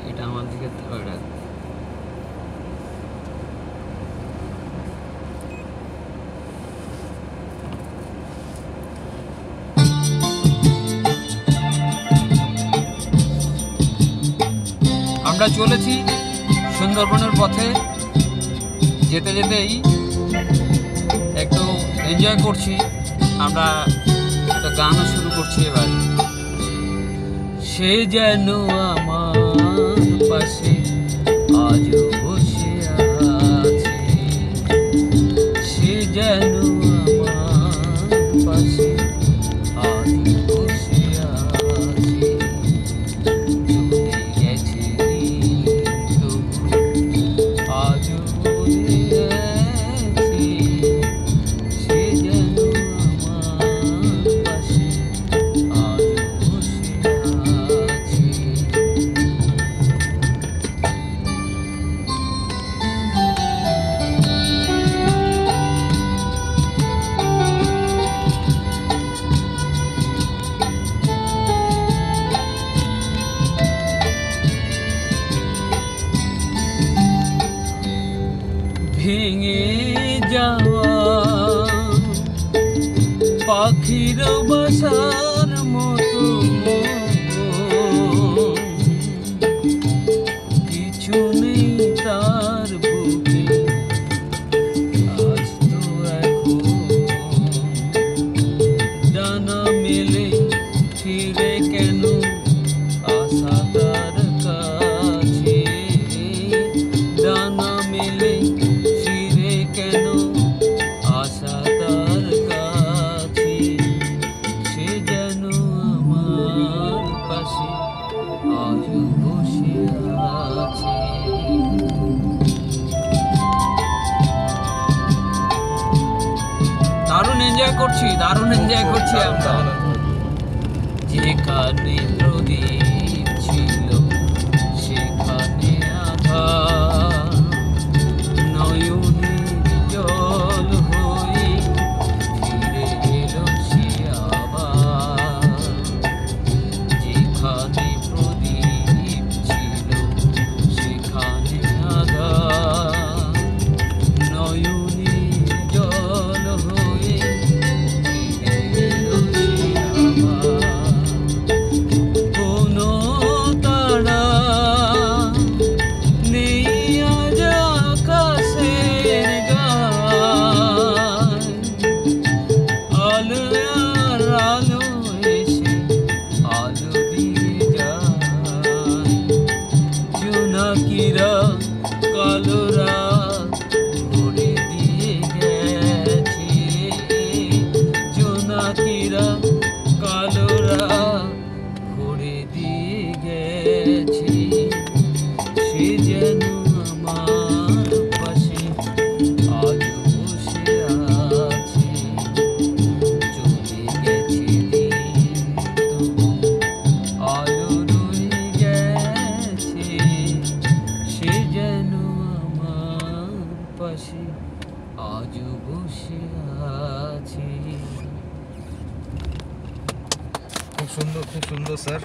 এটা আমার দিকে ওইটা আমরা চলেছি সুন্দরবনের পথে, যেতে যেতেই একটু এনজয় করছি। আমরা একটা গানও শুরু করছি এবার। সে যেন আমার পাশে আজও বসে আছে, সে যেন আমার পাশে আজও বসে আছে। চলে গেছে তবু আজও বসে আছে, সে যেন আমার পাশে আজও বসে আছে। ভেঙে যাওয়া পাখির বাসার মতো কিছু নেই তার বুকে আজ তো এখন ডানা মেলে ফিরে কেন আশা তার কাছে, ডানা মেলে ফিরে কেন আশা তার কাছে, সে যেন আমার পাশে আজও বসে আছে। দারুণ এনজয় করছি আমরা। যেখানে প্রদীপ ছিল সেখানে আধার, নয়নের জল হয়ে ফিরে এলো সে আবার। যেখানে প্রদীপ ছিল সেখানে আধার, নয়নের জল হয়ে ফিরে এলো সে আবার। কোনো তারা নেই আজ আকাশের গায়, আলো আর আলো এসে আলো দিয়ে যায়। জোনাকিরা কালো রাত ভরে দিয়ে গেছে, জোনাকিরা কালো রাত ভরে দিয়ে গেছে, সে যেন আমার পাশে আজও বসে আছে। চলে গেছে দিন তবু আলো রয়ে গেছে, সে যেন আমার পাশে আজও বসে আছে। খুব সুন্দর স্যার।